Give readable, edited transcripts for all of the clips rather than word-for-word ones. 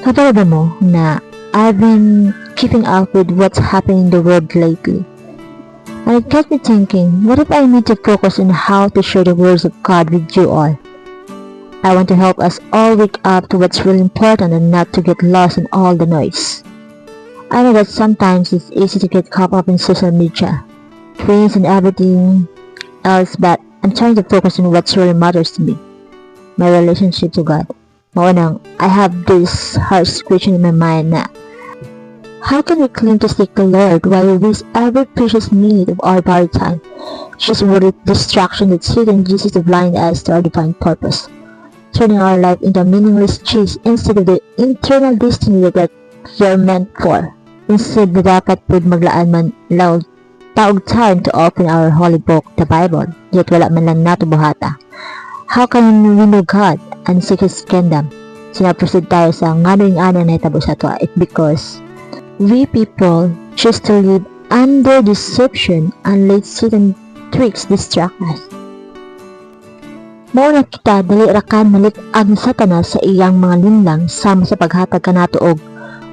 Kabalaba mo na I've been keeping up with what's happening in the world lately. And it got me thinking, what if I need to focus on how to share the words of God with you all? I want to help us all wake up to what's really important and not to get lost in all the noise. I know that sometimes it's easy to get caught up in social media, trends and everything else, but I'm trying to focus on what really matters to me, my relationship to God. Maunang, I have this harsh question in my mind na, how can we claim to seek the Lord while we waste every precious minute of our body time just for the distraction that Satan uses to blind us to our divine purpose, turning our life into a meaningless chase instead of the internal destiny that we're meant for? Instead na dapat po maglaan man lang taog time to open our holy book, the Bible, yet wala man lang nato buhata. How can we know God and seek His kingdom? Sinaproceed tayo sa ngano'y-ano na itabo sa ito. It's because we people choose to live under deception and let Satan tricks distract us. Mauna kita dali rakan malit-ag ni Satanas sa iyang mga linlang sama sa paghatag kanato og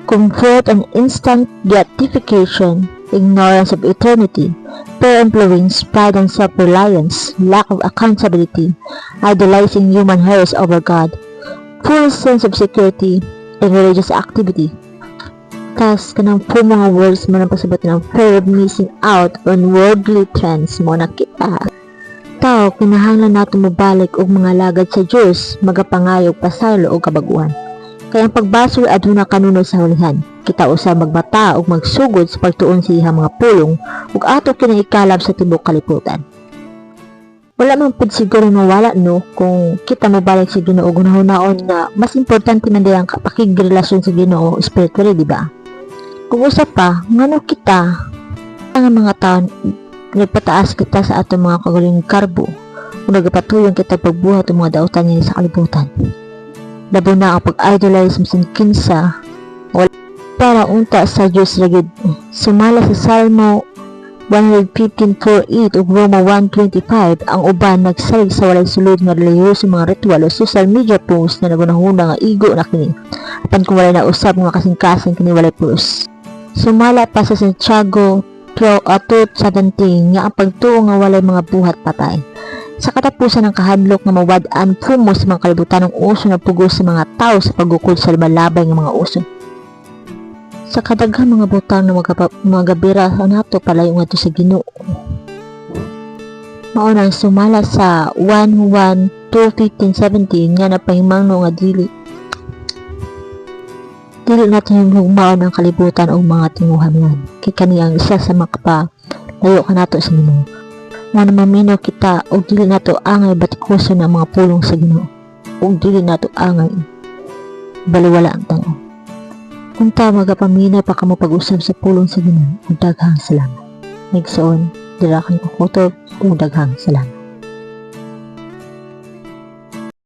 comfort and instant gratification, ignorance of eternity, peer influence, pride and self-reliance, lack of accountability, idolizing human heroes over God, full sense of security, and religious activity. Tas kanang po mga words mo ng pasabot ng fear of missing out on worldly trends mo na kita. Tao, kinahanglan nato mabalik og mga lagad sa Diyos, magapangayog pasaylo o kabaguhan. Kaya ang pagbasol aduna kanunod sa hulihan, kita usa magbata og magsugod sa pagtuon sa iyang mga pulong ug ato kinaikalab sa tibuok kalibutan. Wala man pud siguro mawala no kung kita mabalik sa Ginoo ug hunahon na mas importante man diyang pakigrelasyon sa Ginoo spiritually, di ba? Kung usa pa, ngano kita ang mga taon nagpataas kita sa atong mga kagaling karbo ug nagapatuyon kita pagbuhat og mga dautan niya sa kalibutan. Labo na ang pag-idolize masin kinsa para unta sa Diyos lagid. Sumala sa Salmo 115:4-8 ug Roma 1:25 ang uban nagsalig sa walay sulod nga relihiyoso mga ritual o social media posts na nagunahuna nga igo na kini. Apan kung walay na usab nga kasing-kasing kini walay pulos. Sumala pa sa Santiago 2:17 nga ang pagtuo nga walay mga buhat patay. Sa katapusan ng kahadlok nga mawad-an pumo sa mga kalibutan ng uso na pugos sa mga tao sa pagukod sa malabay ng mga uso. Sa kadaghang mga butang na mga gabira nato palayo nga to sa Ginoo. Mao nang sumala sa 1:2:15-17 nga napahimangno nga dili natin yung hugmao ng kalibutan o mga tinguhanan. Kay kani ang isa sa makapalayo ka nato sa Ginoo. Nga maminaw kita o dili nato angay batikuso ng mga pulong sa Ginoo o dili nato angay baliwala ang tao. Kung ta magapaminaw pa kamo pag-usab sa pulong sa Ginoo, daghang salamat. Nigsoon, dirakan ko kutob o daghang salamat.